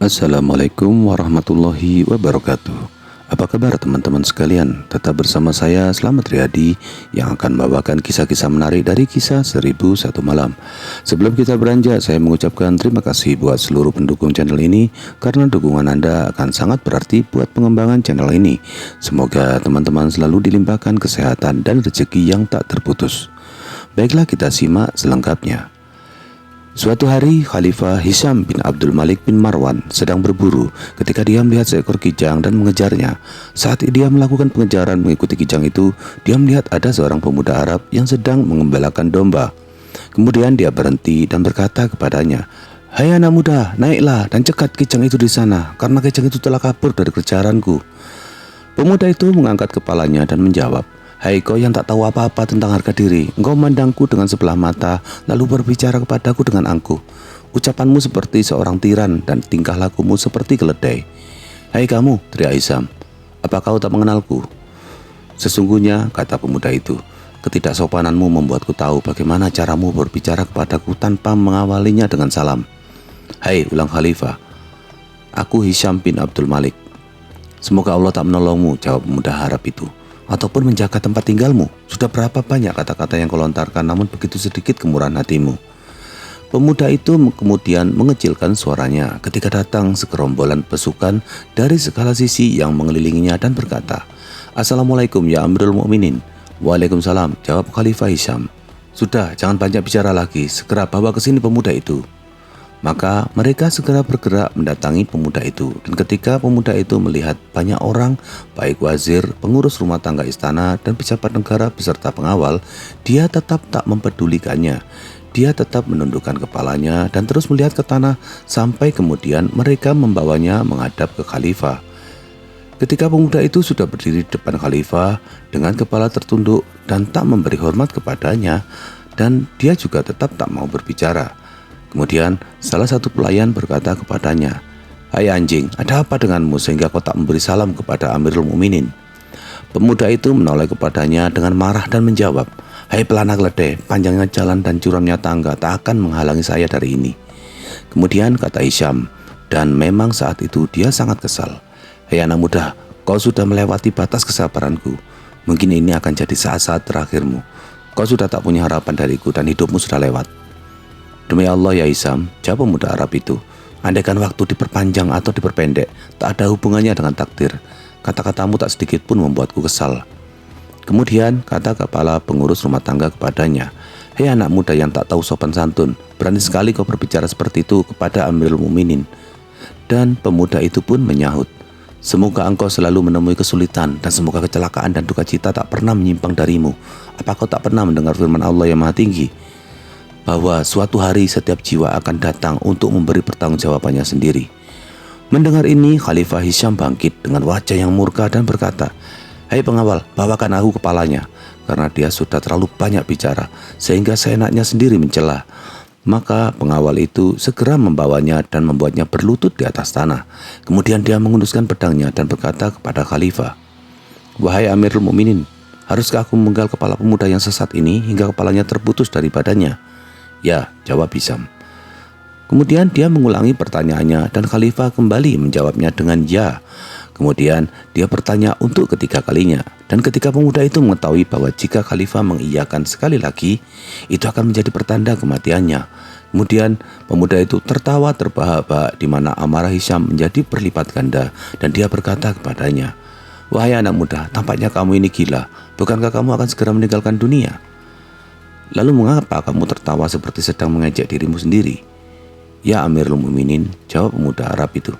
Assalamualaikum warahmatullahi wabarakatuh. Apa kabar teman-teman sekalian? Tetap bersama saya Slamet Riyadi yang akan membawakan kisah-kisah menarik dari kisah 1001 malam. Sebelum kita beranjak, saya mengucapkan terima kasih buat seluruh pendukung channel ini karena dukungan Anda akan sangat berarti buat pengembangan channel ini. Semoga teman-teman selalu dilimpahkan kesehatan dan rezeki yang tak terputus. Baiklah, kita simak selengkapnya. Suatu hari, Khalifah Hisham bin Abdul Malik bin Marwan sedang berburu ketika dia melihat seekor kijang dan mengejarnya. Saat dia melakukan pengejaran mengikuti kijang itu, dia melihat ada seorang pemuda Arab yang sedang mengembalakan domba. Kemudian dia berhenti dan berkata kepadanya, "Hai anak muda, naiklah dan cegat kijang itu di sana, karena kijang itu telah kabur dari kejaranku." Pemuda itu mengangkat kepalanya dan menjawab, "Hai kau yang tak tahu apa-apa tentang harga diri, engkau memandangku dengan sebelah mata, lalu berbicara kepadaku dengan angkuh. Ucapanmu seperti seorang tiran dan tingkah lakumu seperti keledai." "Hai kamu," teriak Hisham, "apa kau tak mengenalku?" "Sesungguhnya," kata pemuda itu, "ketidaksopananmu membuatku tahu bagaimana caramu berbicara kepadaku tanpa mengawalinya dengan salam." "Hai," ulang Khalifah, "aku Hisham bin Abdul Malik." "Semoga Allah tak menolongmu," jawab pemuda Arab itu, "ataupun menjaga tempat tinggalmu. Sudah berapa banyak kata-kata yang kau lontarkan, namun begitu sedikit kemurahan hatimu." Pemuda itu kemudian mengecilkan suaranya ketika datang segerombolan pasukan dari segala sisi yang mengelilinginya dan berkata, "Assalamualaikum ya Amirul Mukminin." "Waalaikumsalam," jawab Khalifah Hisham. "Sudah, jangan banyak bicara lagi, segera bawa ke sini pemuda itu." Maka mereka segera bergerak mendatangi pemuda itu. Dan ketika pemuda itu melihat banyak orang, baik wazir, pengurus rumah tangga istana, dan pejabat negara beserta pengawal, dia tetap tak mempedulikannya. Dia tetap menundukkan kepalanya dan terus melihat ke tanah sampai kemudian mereka membawanya menghadap ke Khalifah. Ketika pemuda itu sudah berdiri di depan Khalifah dengan kepala tertunduk dan tak memberi hormat kepadanya, dan dia juga tetap tak mau berbicara. Kemudian salah satu pelayan berkata kepadanya, "Hai anjing, ada apa denganmu sehingga kau tak memberi salam kepada Amirul Mukminin?" Pemuda itu menoleh kepadanya dengan marah dan menjawab, "Hai pelana keledai, panjangnya jalan dan curamnya tangga tak akan menghalangi saya dari ini." Kemudian kata Hisham, dan memang saat itu dia sangat kesal, "Hai anak muda, kau sudah melewati batas kesabaranku. Mungkin ini akan jadi saat-saat terakhirmu. Kau sudah tak punya harapan dariku dan hidupmu sudah lewat." "Demi Allah ya Hisham," jawab pemuda Arab itu, "andaikan waktu diperpanjang atau diperpendek, tak ada hubungannya dengan takdir. Kata-katamu tak sedikit pun membuatku kesal." Kemudian kata kepala pengurus rumah tangga kepadanya, "Hei anak muda yang tak tahu sopan santun, berani sekali kau berbicara seperti itu kepada Amirul Mukminin." Dan pemuda itu pun menyahut, "Semoga engkau selalu menemui kesulitan dan semoga kecelakaan dan duka cita tak pernah menyimpang darimu. Apa kau tak pernah mendengar firman Allah yang Maha Tinggi, bahwa suatu hari setiap jiwa akan datang untuk memberi pertanggungjawabannya sendiri?" Mendengar ini, Khalifah Hisham bangkit dengan wajah yang murka dan berkata, "Hai pengawal, bawakan aku kepalanya, karena dia sudah terlalu banyak bicara sehingga seenaknya sendiri mencela." Maka pengawal itu segera membawanya dan membuatnya berlutut di atas tanah. Kemudian dia mengenduskan pedangnya dan berkata kepada Khalifah, "Wahai Amirul Mukminin, haruskah aku memenggal kepala pemuda yang sesat ini hingga kepalanya terputus dari badannya?" "Ya," jawab Hisham. Kemudian dia mengulangi pertanyaannya dan Khalifah kembali menjawabnya dengan ya. Kemudian dia bertanya untuk ketiga kalinya, dan ketika pemuda itu mengetahui bahwa jika Khalifah mengiyakan sekali lagi, itu akan menjadi pertanda kematiannya. Kemudian pemuda itu tertawa terbahak-bahak, di mana amarah Hisham menjadi berlipat ganda, dan dia berkata kepadanya, "Wahai anak muda, tampaknya kamu ini gila. Bukankah kamu akan segera meninggalkan dunia? Lalu mengapa kamu tertawa seperti sedang mengejek dirimu sendiri?" "Ya Amirul Mukminin," jawab pemuda Arab itu,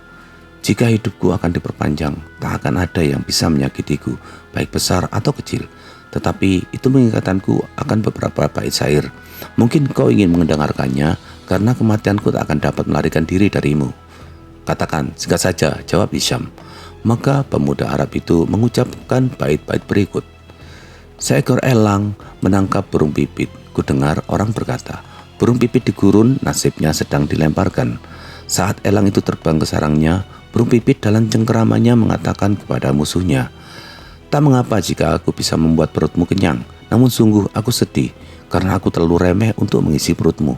"jika hidupku akan diperpanjang, tak akan ada yang bisa menyakitiku, baik besar atau kecil. Tetapi itu mengingatkanku akan beberapa bait syair. Mungkin kau ingin mendengarkannya, karena kematianku tak akan dapat melarikan diri darimu." "Katakan, singkat saja," jawab Hisham. Maka pemuda Arab itu mengucapkan bait-bait berikut. "Seekor elang menangkap burung pipit. Ku dengar orang berkata, burung pipit di gurun nasibnya sedang dilemparkan. Saat elang itu terbang ke sarangnya, burung pipit dalam cengkeramannya mengatakan kepada musuhnya, 'Tak mengapa jika aku bisa membuat perutmu kenyang, namun sungguh aku sedih karena aku terlalu remeh untuk mengisi perutmu.'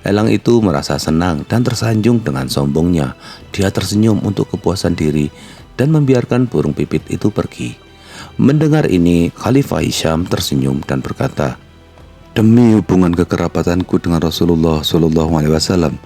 Elang itu merasa senang dan tersanjung dengan sombongnya. Dia tersenyum untuk kepuasan diri dan membiarkan burung pipit itu pergi. Mendengar ini, Khalifah Hisham tersenyum dan berkata, "Demi hubungan kekerabatanku dengan Rasulullah Shallallahu Alaihi Wasallam,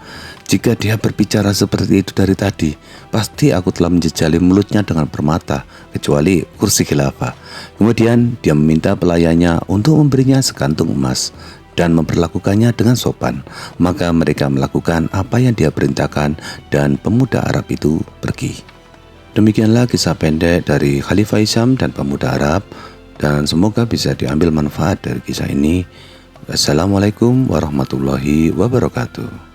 jika dia berbicara seperti itu dari tadi, pasti aku telah menjejali mulutnya dengan permata, kecuali kursi khilafah." Kemudian dia meminta pelayannya untuk memberinya sekantung emas dan memperlakukannya dengan sopan. Maka mereka melakukan apa yang dia perintahkan dan pemuda Arab itu pergi. Demikianlah kisah pendek dari Khalifah Hisham dan pemuda Arab, dan semoga bisa diambil manfaat dari kisah ini. Wassalamualaikum warahmatullahi wabarakatuh.